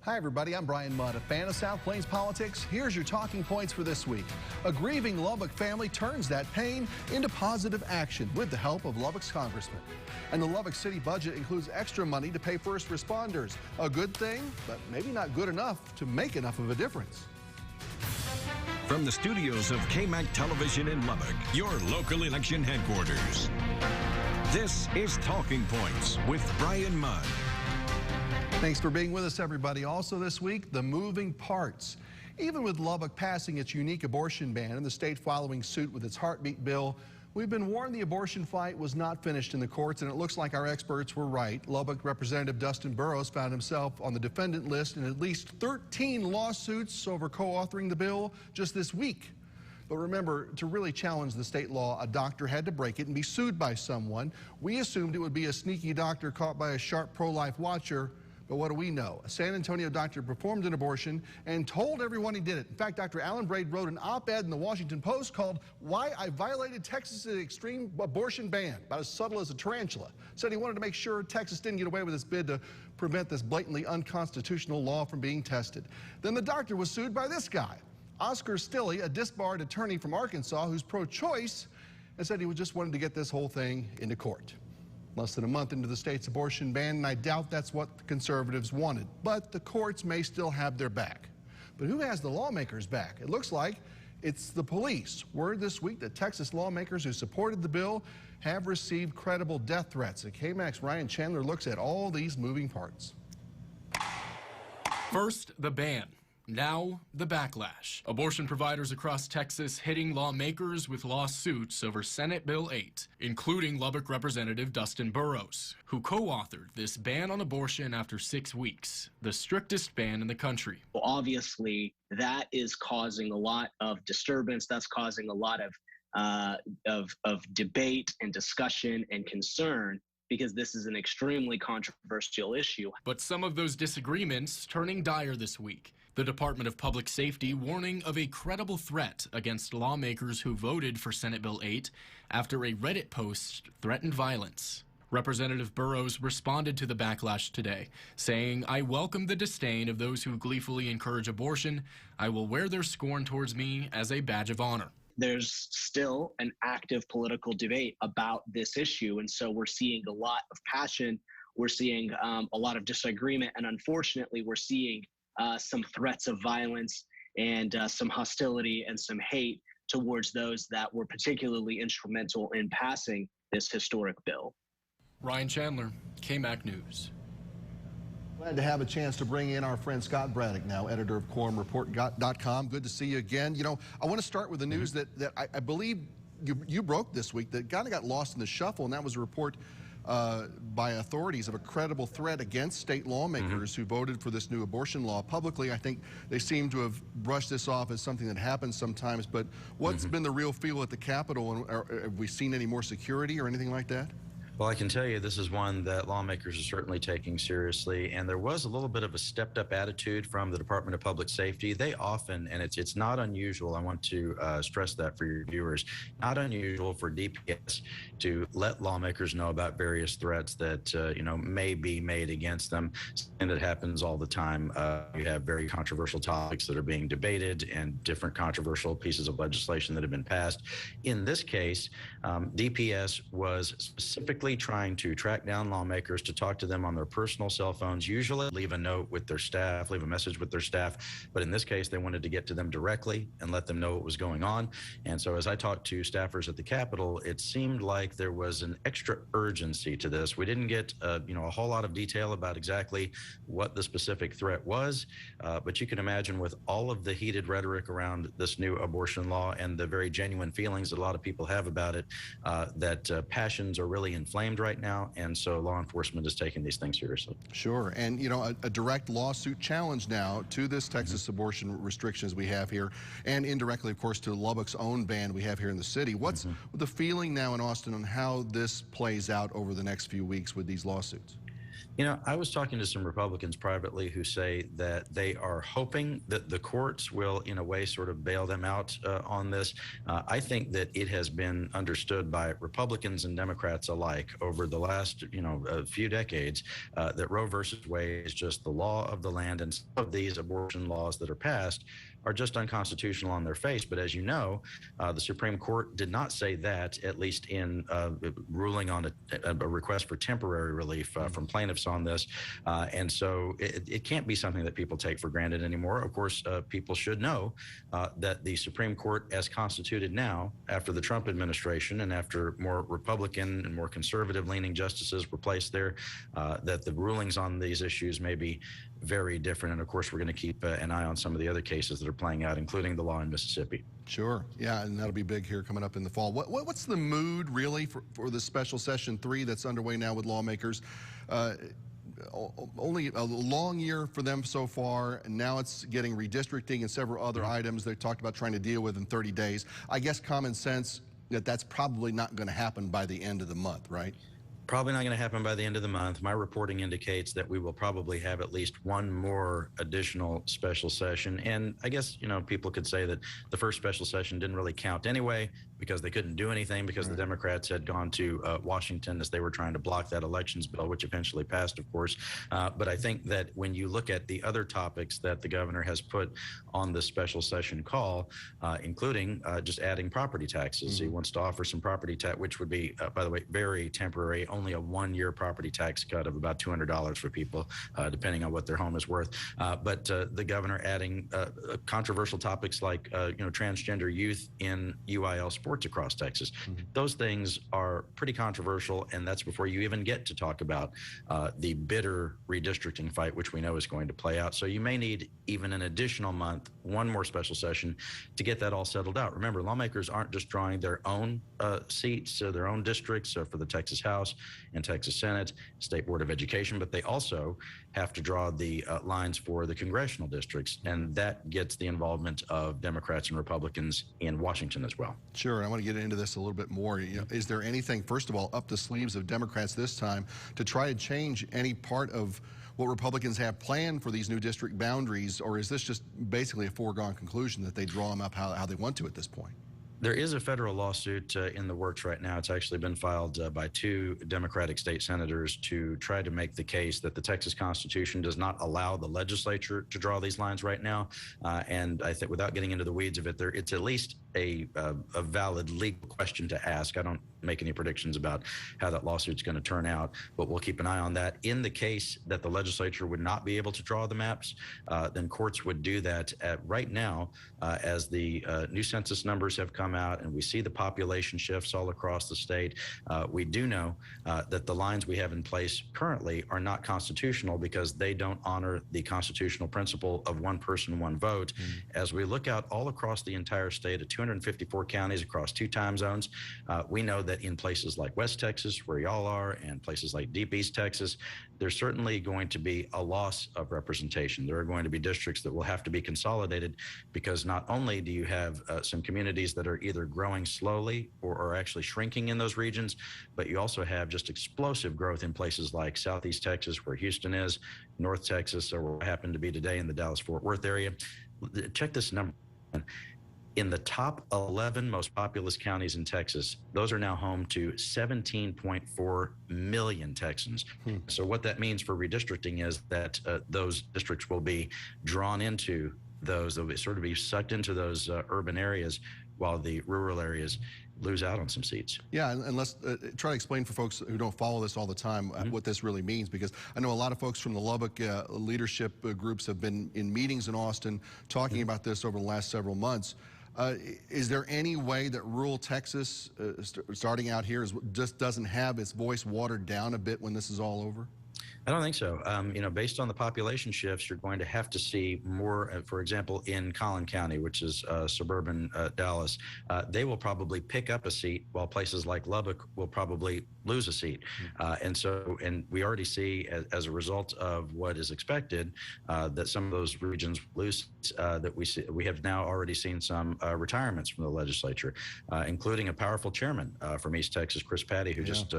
Hi, everybody. I'm Bryan Mudd, a fan of South Plains politics. Here's your talking points for this week. A grieving Lubbock family turns that pain into positive action with the help of Lubbock's congressman. And the Lubbock city budget includes extra money to pay first responders. A good thing, but maybe not good enough to make enough of a difference. From the studios of KAMC Television in Lubbock, your local election headquarters. This is Talking Points with Bryan Mudd. Thanks for being with us, everybody. Also this week, the moving parts. Even with Lubbock passing its unique abortion ban and the state following suit with its heartbeat bill, we've been warned the abortion fight was not finished in the courts, and it looks like our experts were right. Lubbock Representative Dustin Burrows found himself on the defendant list in at least 13 lawsuits over co-authoring the bill just this week. But remember, to really challenge the state law, a doctor had to break it and be sued by someone. We assumed it would be a sneaky doctor caught by a sharp pro-life watcher. But what do we know? A San Antonio doctor performed an abortion and told everyone he did it. In fact, Dr. Alan Braid wrote an op-ed in the Washington Post called "Why I Violated Texas' Extreme Abortion Ban," about as subtle as a tarantula. Said he wanted to make sure Texas didn't get away with this bid to prevent this blatantly unconstitutional law from being tested. Then the doctor was sued by this guy, Oscar Stilley, a disbarred attorney from Arkansas who's pro-choice, and said he just wanted to get this whole thing into court. Less than a month into the state's abortion ban, and I doubt that's what the conservatives wanted. But the courts may still have their back. But who has the lawmakers' back? It looks like it's the police. Word this week that Texas lawmakers who supported the bill have received credible death threats. KAMC's Ryan Chandler looks at all these moving parts. First, the ban. Now, the backlash. Abortion providers across Texas hitting lawmakers with lawsuits over Senate Bill 8, including Lubbock Representative Dustin Burrows, who co-authored this ban on abortion after 6 weeks, the strictest ban in the country. Well, obviously, that is causing a lot of disturbance. That's causing a lot of debate and discussion and concern, because this is an extremely controversial issue. But some of those disagreements turning dire this week. The Department of Public Safety warning of a credible threat against lawmakers who voted for Senate Bill 8 after a Reddit post threatened violence. Representative Burrows responded to the backlash today, saying, "I welcome the disdain of those who gleefully encourage abortion. I will wear their scorn towards me as a badge of honor." There's still an active political debate about this issue, and so we're seeing a lot of passion. We're seeing a lot of disagreement, and unfortunately, we're seeing some threats of violence and some hostility and some hate towards those that were particularly instrumental in passing this historic bill. Ryan Chandler, KAMC News. Glad to have a chance to bring in our friend Scott Braddock, now editor of quorumreport.com. Good to see you again. You know, I want to start with the news that I believe you broke this week that kind of got lost in the shuffle, and that was a report by authorities of a credible threat against state lawmakers who voted for this new abortion law. Publicly, I think they seem to have brushed this off as something that happens sometimes, but what's been the real feel at the Capitol? And have we seen any more security or anything like that? Well, I can tell you this is one that lawmakers are certainly taking seriously, and there was a little bit of a stepped-up attitude from the Department of Public Safety. They often, and it's not unusual, I want to stress that for your viewers, not unusual for DPS to let lawmakers know about various threats that may be made against them, and that happens all the time. You have very controversial topics that are being debated and different controversial pieces of legislation that have been passed. In this case, DPS was specifically trying to track down lawmakers, to talk to them on their personal cell phones, usually leave a note with their staff, leave a message with their staff. But in this case, they wanted to get to them directly and let them know what was going on. And so as I talked to staffers at the Capitol, it seemed like there was an extra urgency to this. We didn't get a whole lot of detail about exactly what the specific threat was, but you can imagine with all of the heated rhetoric around this new abortion law and the very genuine feelings that a lot of people have about it, that passions are really inflamed right now, and so law enforcement is taking these things seriously. Sure, and a direct lawsuit challenge now to this Texas abortion restrictions we have here, and indirectly, of course, to Lubbock's own ban we have here in the city. What's the feeling now in Austin on how this plays out over the next few weeks with these lawsuits? You know, I was talking to some Republicans privately who say that they are hoping that the courts will, in a way, sort of bail them out on this. I think that it has been understood by Republicans and Democrats alike over the last, a few decades that Roe versus Wade is just the law of the land, and some of these abortion laws that are passed are just unconstitutional on their face. But as you know, the Supreme Court did not say that, at least in ruling on a request for temporary relief from plaintiffs on this. And so it can't be something that people take for granted anymore. Of course, people should know that the Supreme Court, as constituted now, after the Trump administration and after more Republican and more conservative leaning justices were placed there, that the rulings on these issues may be very different. And of course, we're going to keep an eye on some of the other cases that are playing out, including the law in Mississippi. Sure. Yeah, and that'll be big here coming up in the fall. What's the mood really for the special session 3 that's underway now with lawmakers? Only a long year for them so far, and now it's getting redistricting and several other items they talked about trying to deal with in 30 days. I guess common sense that that's probably not going to happen by the end of the month, right? Probably not going to happen by the end of the month. My reporting indicates that we will probably have at least one more additional special session. And I guess, people could say that the first special session didn't really count anyway because they couldn't do anything because the Democrats had gone to Washington as they were trying to block that elections bill, which eventually passed, of course. But I think that when you look at the other topics that the governor has put on the special session call, including just adding property taxes. He wants to offer some property tax, which would be, by the way, very temporary, only a one-year property tax cut of about $200 for people, depending on what their home is worth. But the governor adding controversial topics like, transgender youth in UIL sports across Texas. Those things are pretty controversial, and that's before you even get to talk about the bitter redistricting fight, which we know is going to play out. So you may need even an additional month, one more special session, to get that all settled out. Remember, lawmakers aren't just drawing their own seats, their own districts for the Texas House and Texas Senate, State Board of Education, but they also have to draw the lines for the congressional districts, and that gets the involvement of Democrats and Republicans in Washington as well. Sure, I want to get into this a little bit more. Is there anything, first of all, up the sleeves of Democrats this time to try to change any part of what Republicans have planned for these new district boundaries, or is this just basically a foregone conclusion that they draw them up how they want to at this point? There is a federal lawsuit in the works right now. It's actually been filed by 2 Democratic state senators to try to make the case that the Texas Constitution does not allow the legislature to draw these lines right now. And I think, without getting into the weeds of it, it's at least a valid legal question to ask. I don't make any predictions about how that lawsuit's going to turn out, but we'll keep an eye on that. In the case that the legislature would not be able to draw the maps, then courts would do that. Right now, as the new census numbers have come out and we see the population shifts all across the state, we do know that the lines we have in place currently are not constitutional because they don't honor the constitutional principle of one person, one vote. As we look out all across the entire state of 254 counties across 2 time zones, we know that in places like West Texas, where y'all are, and places like Deep East Texas, there's certainly going to be a loss of representation. There are going to be districts that will have to be consolidated because not only do you have some communities that are either growing slowly or are actually shrinking in those regions, but you also have just explosive growth in places like Southeast Texas, where Houston is, North Texas, or where I happen to be today in the Dallas-Fort Worth area. Check this number. In the top 11 most populous counties in Texas, those are now home to 17.4 million Texans. So what that means for redistricting is that those districts will be drawn into those, they'll sort of be sucked into those urban areas, while the rural areas lose out on some seats. Yeah, and let's try to explain for folks who don't follow this all the time what this really means, because I know a lot of folks from the Lubbock leadership groups have been in meetings in Austin talking about this over the last several months. Is there any way that rural Texas, starting out here, just doesn't have its voice watered down a bit when this is all over? I don't think so. Based on the population shifts, you're going to have to see more, for example, in Collin County, which is suburban Dallas, they will probably pick up a seat, while places like Lubbock will probably lose a seat. And we already see, as a result of what is expected, that some of those regions lose, we have now already seen some retirements from the legislature, including a powerful chairman from East Texas, Chris Patty, who just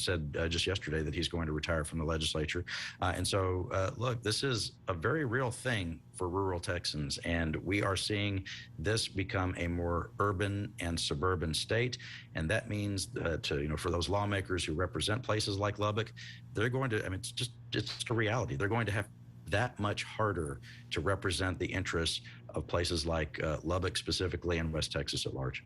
said just yesterday that he's going to retire from the legislature. nature. And so, look, this is a very real thing for rural Texans, and we are seeing this become a more urban and suburban state. And that means that, for those lawmakers who represent places like Lubbock, they're going to, it's a reality. They're going to have that much harder to represent the interests of places like Lubbock specifically and West Texas at large.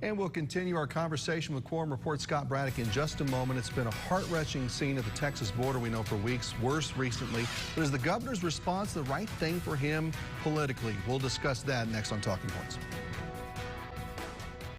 And we'll continue our conversation with Quorum Report Scott Braddock in just a moment. It's been a heart-wrenching scene at the Texas border, we know, for weeks, worse recently. But is the governor's response the right thing for him politically? We'll discuss that next on Talking Points.